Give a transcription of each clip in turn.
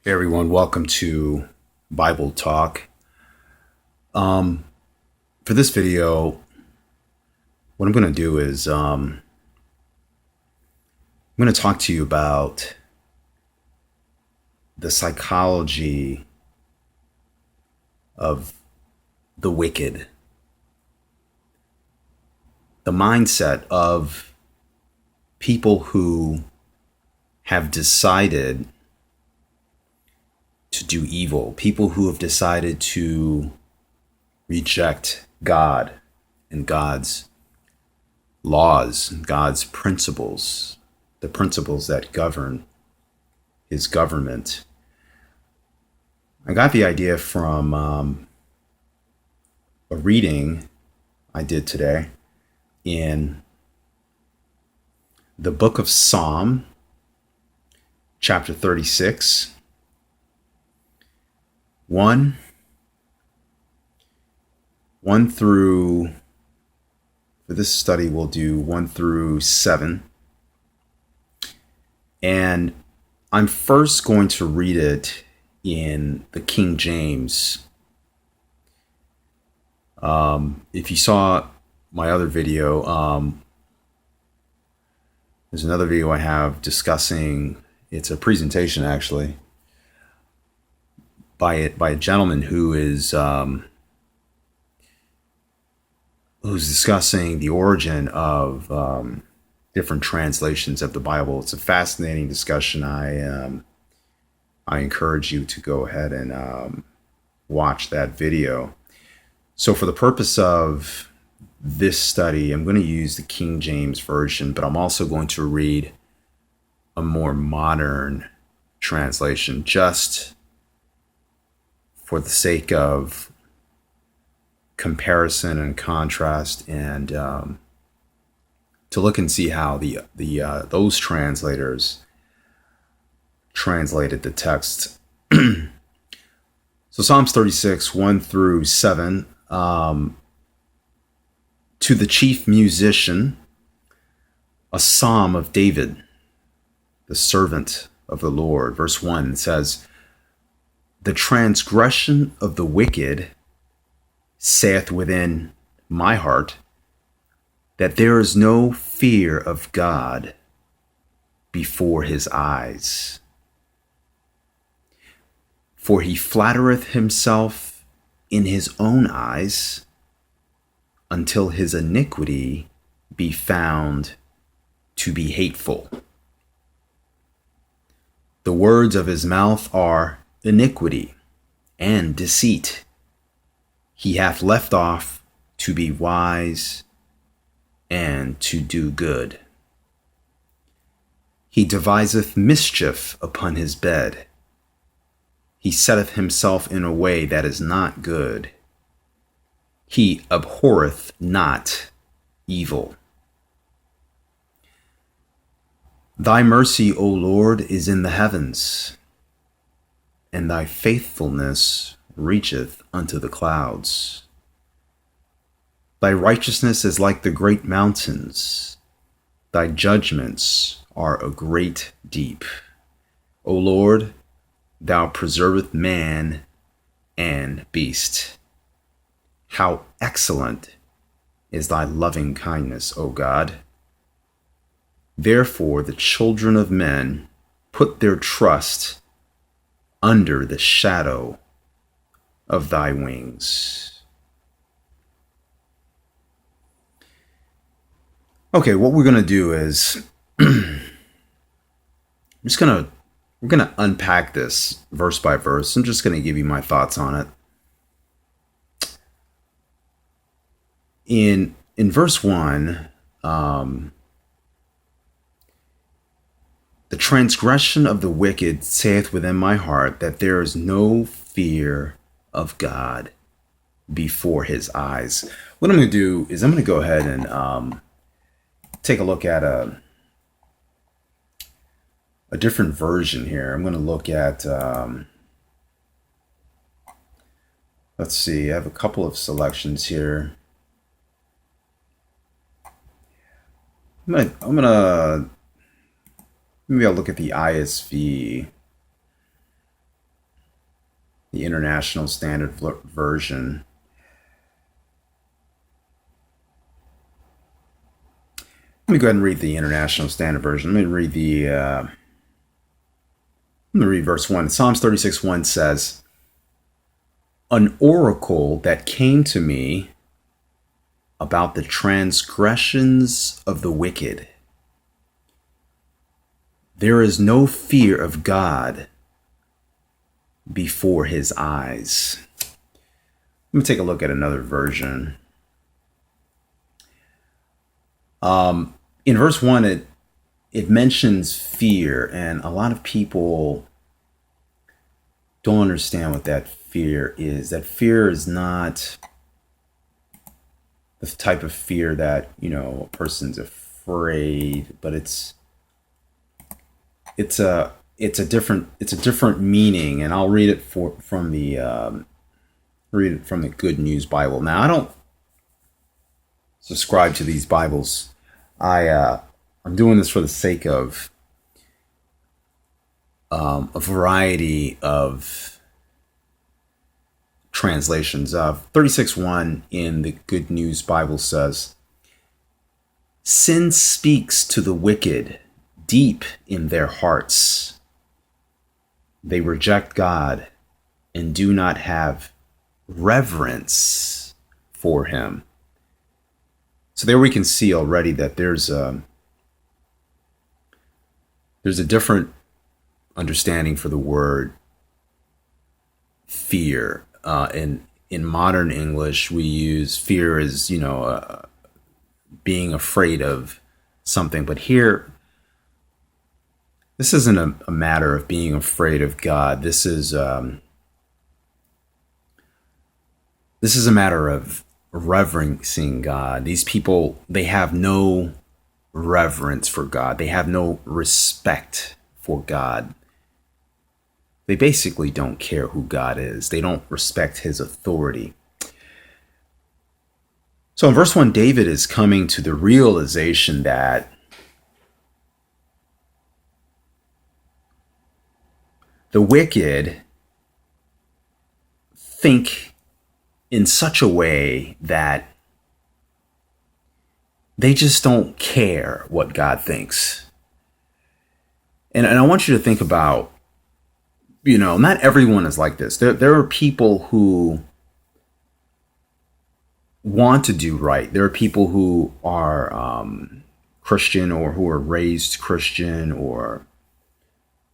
Hey everyone, welcome to Bible Talk. For this video, what I'm going to do is I'm going to talk to you about the psychology of the wicked, the mindset of people who have decided to do evil, people who have decided to reject God and God's laws, God's principles, the principles that govern his government. I got the idea from a reading I did today in the book of Psalm, chapter 36, 1 through, for this study, we'll do 1 through 7. And I'm first going to read it in the King James. If you saw my other video, there's another video I have discussing, it's a presentation actually, by a gentleman who is who's discussing the origin of different translations of the Bible. It's a fascinating discussion. I encourage you to go ahead and watch that video. So for the purpose of this study, I'm going to use the King James Version, but I'm also going to read a more modern translation just for the sake of comparison and contrast, and to look and see how those translators translated the text. So Psalms 36, 1 through 7. To the chief musician, a psalm of David, the servant of the Lord. Verse 1 says, "The transgression of the wicked saith within my heart, that there is no fear of God before his eyes. For he flattereth himself in his own eyes, until his iniquity be found to be hateful. The words of his mouth are iniquity and deceit. He hath left off to be wise and to do good. He deviseth mischief upon his bed. He setteth himself in a way that is not good. He abhorreth not evil. Thy mercy, O Lord, is in the heavens, and thy faithfulness reacheth unto the clouds. Thy righteousness is like the great mountains. Thy judgments are a great deep. O Lord, thou preservest man and beast. How excellent is thy loving kindness, O God. Therefore the children of men put their trust under the shadow of thy wings." Okay, what we're going to do is we're going to unpack this verse by verse. I'm just going to give you my thoughts on it. In verse 1, the transgression of the wicked saith within my heart, that there is no fear of God before his eyes. What I'm going to do is I'm going to go ahead and take a look at a different version here. I'm going to look at, let's see, I have a couple of selections here. I'm gonna maybe I'll look at the ISV. the International Standard Version. Let me go ahead and read the International Standard Version. Let me read verse 1. Psalms 36:1 says, "An oracle that came to me about the transgressions of the wicked. There is no fear of God before his eyes." Let me take a look at another version. In verse 1, it mentions fear, and a lot of people don't understand what that fear is. That fear is not the type of fear that, a person's afraid, but it's a different meaning, and I'll read it from the Good News Bible. Now, I don't subscribe to these Bibles. I'm doing this for the sake of a variety of translations. 36:1 in the Good News Bible says, "Sin speaks to the wicked deep in their hearts. They reject God and do not have reverence for him." So there we can see already that there's a different understanding for the word fear. In modern English, we use fear as being afraid of something, but here, this isn't a matter of being afraid of God. This is a matter of reverencing God. These people, they have no reverence for God. They have no respect for God. They basically don't care who God is. They don't respect his authority. So in verse 1, David is coming to the realization that the wicked think in such a way that they just don't care what God thinks. And I want you to think about, not everyone is like this. There are people who want to do right. There are people who are Christian, or who are raised Christian, or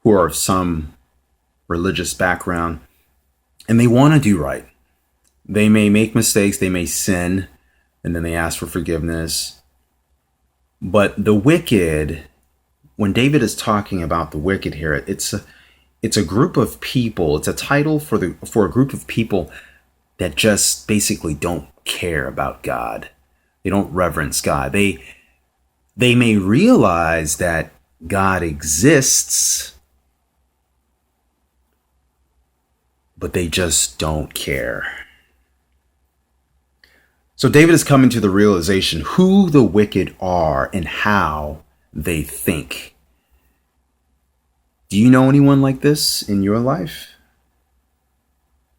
who are of some religious background, and they want to do right. They may make mistakes, they may sin, and then they ask for forgiveness. But the wicked, when David is talking about the wicked here, it's a group of people. It's a title for a group of people that just basically don't care about God. They don't reverence God. They may realize that God exists, but they just don't care. So David is coming to the realization who the wicked are and how they think. Do you know anyone like this in your life?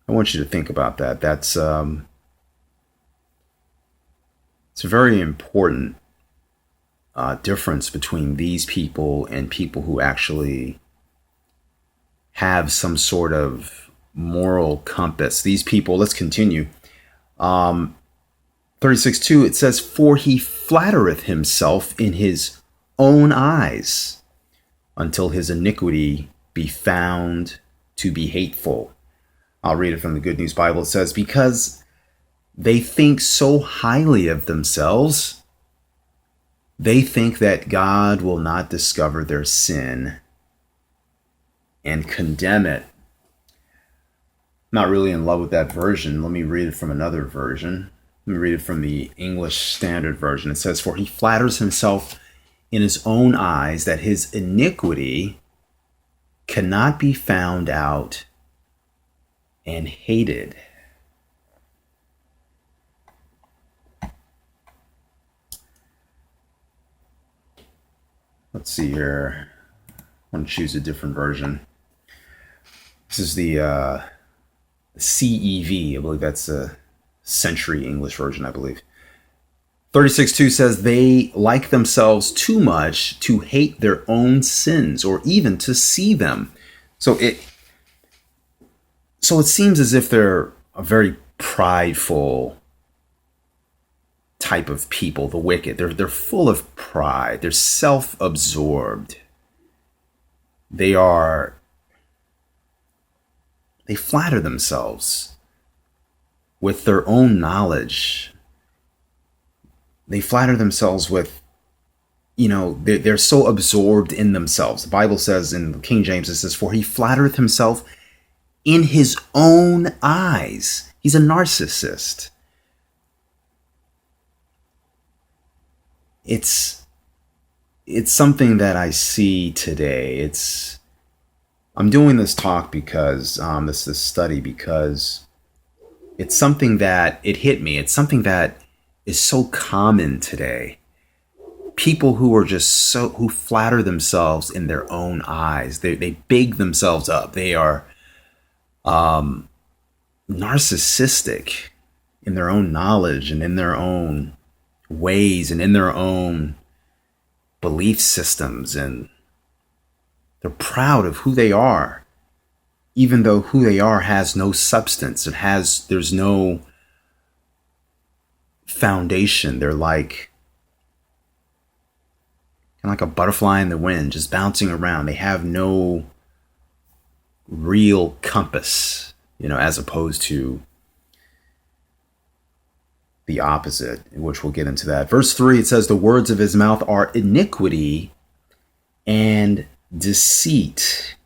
I want you to think about that. It's a very important difference between these people and people who actually have some sort of moral compass. These people, let's continue. 36:2, it says, "For he flattereth himself in his own eyes, until his iniquity be found to be hateful." I'll read it from the Good News Bible. It says, "Because they think so highly of themselves, they think that God will not discover their sin and condemn it." Not really in love with that version. Let me read it from another version. Let me read it from the English Standard Version. It says, "For he flatters himself in his own eyes that his iniquity cannot be found out and hated." Let's see here. I want to choose a different version. This is the CEV. I believe that's a Century English version, I believe. 36:2 says they like themselves too much to hate their own sins or even to see them. So it seems as if they're a very prideful type of people, the wicked. They're full of pride. They're self-absorbed. They flatter themselves with their own knowledge. They flatter themselves with, they're so absorbed in themselves. The Bible says in King James, it says, for he flattereth himself in his own eyes. He's a narcissist. It's something that I see today. I'm doing this talk because, this study, because it's something that it hit me. It's something that is so common today. People who are who flatter themselves in their own eyes. They big themselves up. They are narcissistic in their own knowledge and in their own ways and in their own belief systems. And they're proud of who they are, even though who they are has no substance. There's no foundation. They're like a butterfly in the wind, just bouncing around. They have no real compass, as opposed to the opposite, which we'll get into that. Verse 3, it says, the words of his mouth are iniquity and deceit.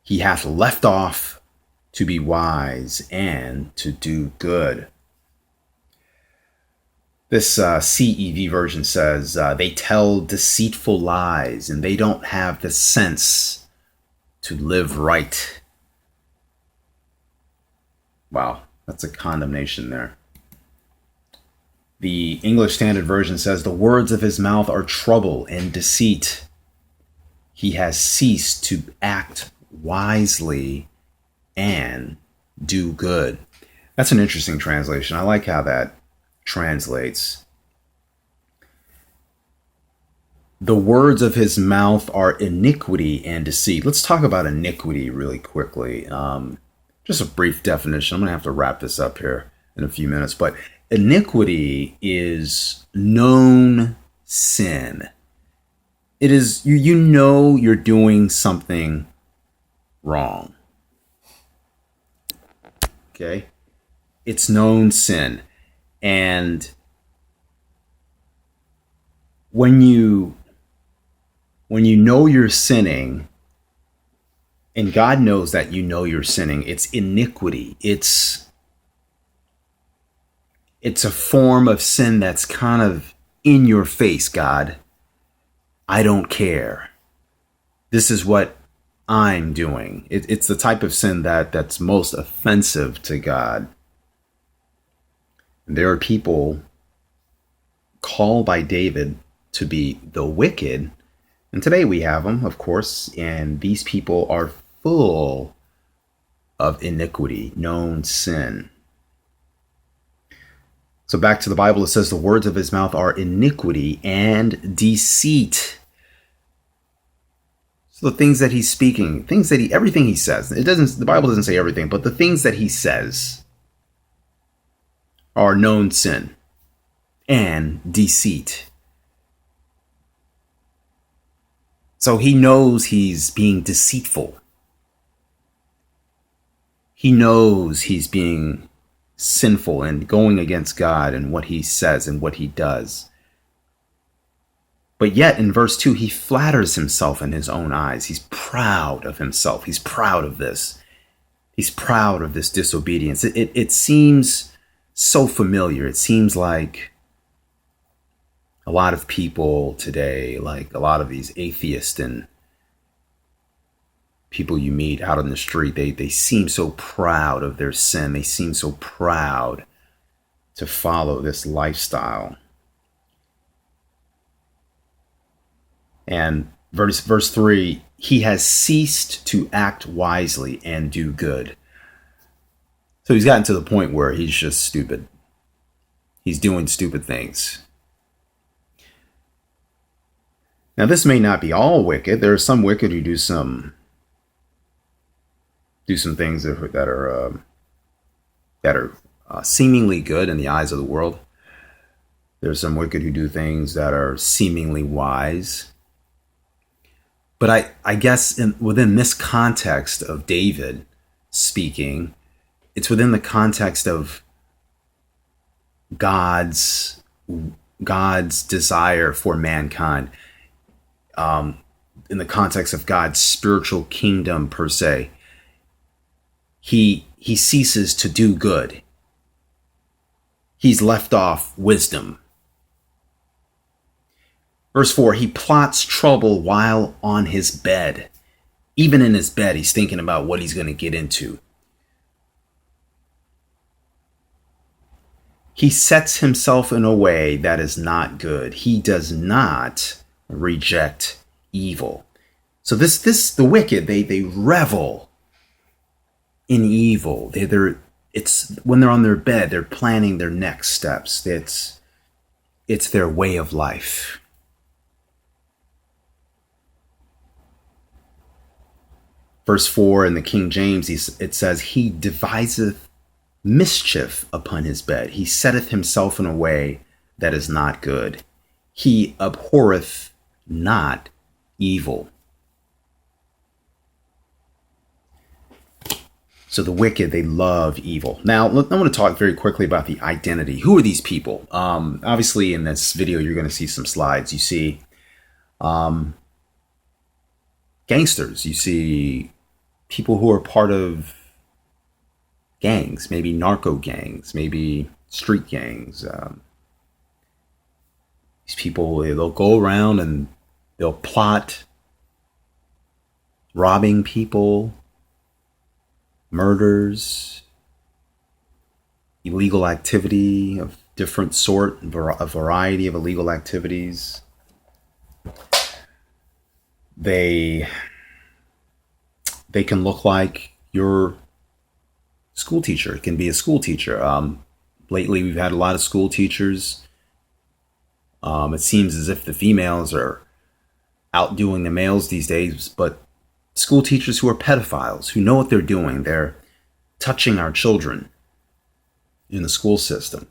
He hath left off to be wise and to do good. This CEV version says they tell deceitful lies and they don't have the sense to live right. Wow, that's a condemnation there. The English Standard Version says the words of his mouth are trouble and deceit. He has ceased to act wisely and do good. That's an interesting translation. I like how that translates. The words of his mouth are iniquity and deceit. Let's talk about iniquity really quickly. Just a brief definition. I'm going to have to wrap this up here in a few minutes. But iniquity is known sin. It is, you're doing something wrong. Okay? It's known sin. And when you know you're sinning, and God knows that you're sinning, it's iniquity. It's a form of sin that's kind of in your face, God. I don't care. This is what I'm doing. It's the type of sin that's most offensive to God. There are people called by David to be the wicked. And today we have them, of course, and these people are full of iniquity, known sin. So back to the Bible, it says the words of his mouth are iniquity and deceit. So the things that he's speaking, everything he says, the Bible doesn't say everything, but the things that he says are known sin and deceit. So he knows he's being deceitful. He knows he's being sinful and going against God and what he says and what he does. But yet in verse 2, he flatters himself in his own eyes. He's proud of himself. He's proud of this. He's proud of this disobedience. It seems so familiar. It seems like a lot of people today, like a lot of these atheists and people you meet out on the street, they seem so proud of their sin. They seem so proud to follow this lifestyle. And Verse 3, he has ceased to act wisely and do good. So he's gotten to the point where he's just stupid. He's doing stupid things. Now, this may not be all wicked. There are some wicked who do some things that are seemingly good in the eyes of the world. There's some wicked who do things that are seemingly wise. But I guess within this context of David speaking, it's within the context of God's desire for mankind, in the context of God's spiritual kingdom per se. He ceases to do good. He's left off wisdom. Verse 4, he plots trouble while on his bed. Even in his bed, he's thinking about what he's going to get into. He sets himself in a way that is not good. He does not reject evil. So the wicked, they revel in evil. It's when they're on their bed, they're planning their next steps. It's their way of life. Verse 4 in the King James, it says, he deviseth mischief upon his bed. He setteth himself in a way that is not good. He abhorreth not evil. So the wicked, they love evil. Now, I want to talk very quickly about the identity. Who are these people? Obviously, in this video, you're going to see some slides. You see gangsters. You see people who are part of gangs, maybe narco gangs, maybe street gangs. These people, they'll go around and they'll plot robbing people, murders, illegal activity of different sort, a variety of illegal activities. They can look like your school teacher. It can be a school teacher. Lately, we've had a lot of school teachers. It seems as if the females are outdoing the males these days, but school teachers who are pedophiles, who know what they're doing. They're touching our children in the school system.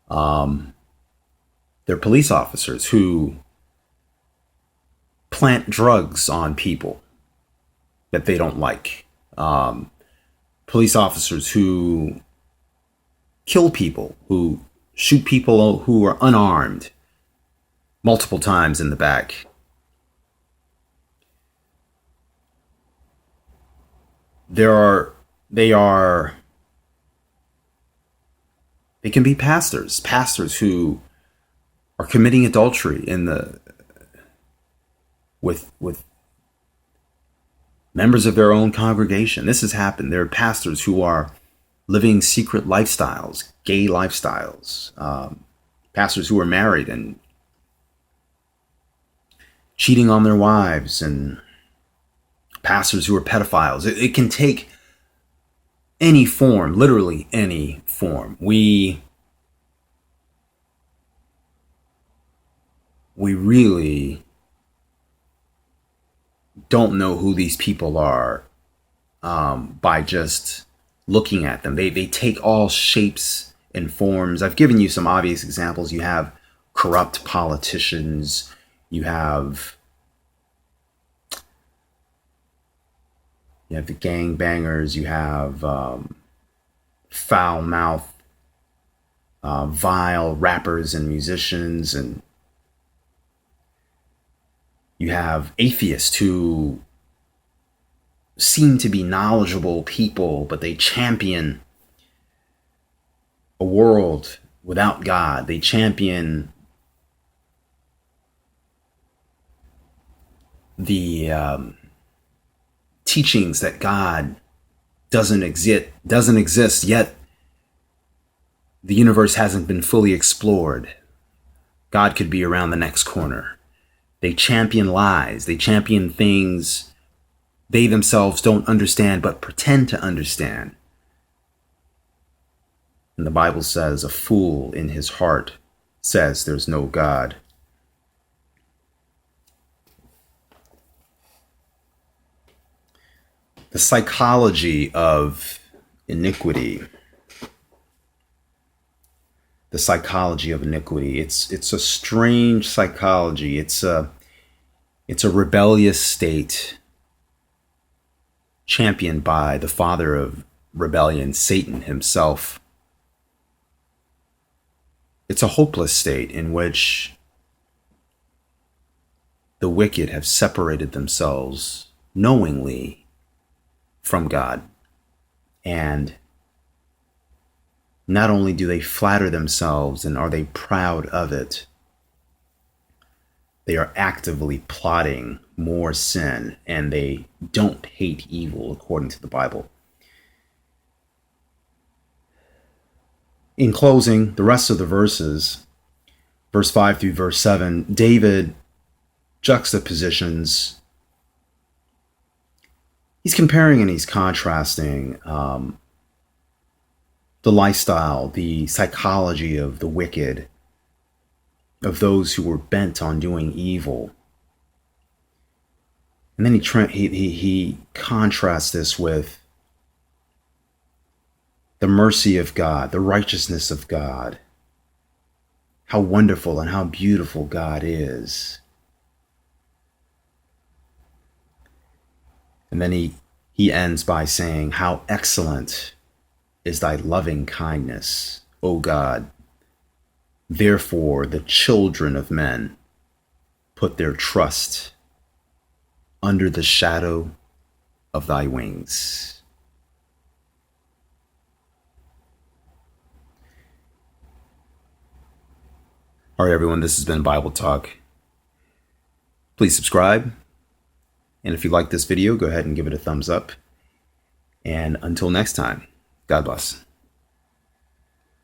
They're police officers who plant drugs on people that they don't like. Police officers who kill people, who shoot people who are unarmed multiple times in the back. They can be pastors who are committing adultery with members of their own congregation. This has happened. There are pastors who are living secret lifestyles, gay lifestyles, pastors who are married and cheating on their wives, and pastors who are pedophiles. It can take any form, literally any form. We really don't know who these people are by just looking at them. They take all shapes and forms. I've given you some obvious examples. You have corrupt politicians. You have the gangbangers. You have foul-mouthed, vile rappers and musicians, and you have atheists who seem to be knowledgeable people, but they champion a world without God. They champion the teachings that God doesn't exist, yet the universe hasn't been fully explored. God could be around the next corner. They champion lies. They champion things they themselves don't understand but pretend to understand. And the Bible says a fool in his heart says there's no God. The psychology of iniquity. The psychology of iniquity. It's a strange psychology. It's a rebellious state championed by the father of rebellion, Satan himself. It's a hopeless state in which the wicked have separated themselves knowingly from God. And not only do they flatter themselves and are they proud of it, they are actively plotting more sin, and they don't hate evil according to the Bible. In closing, the rest of the verses, verse 5 through verse 7, David juxtapositions. He's comparing and he's contrasting the lifestyle, the psychology of the wicked, of those who were bent on doing evil. And then he contrasts this with the mercy of God, the righteousness of God, how wonderful and how beautiful God is. And then he ends by saying, how excellent is thy loving kindness, O God. Therefore, the children of men put their trust under the shadow of thy wings. All right, everyone, this has been Bible Talk. Please subscribe. And if you like this video, go ahead and give it a thumbs up. And until next time, God bless.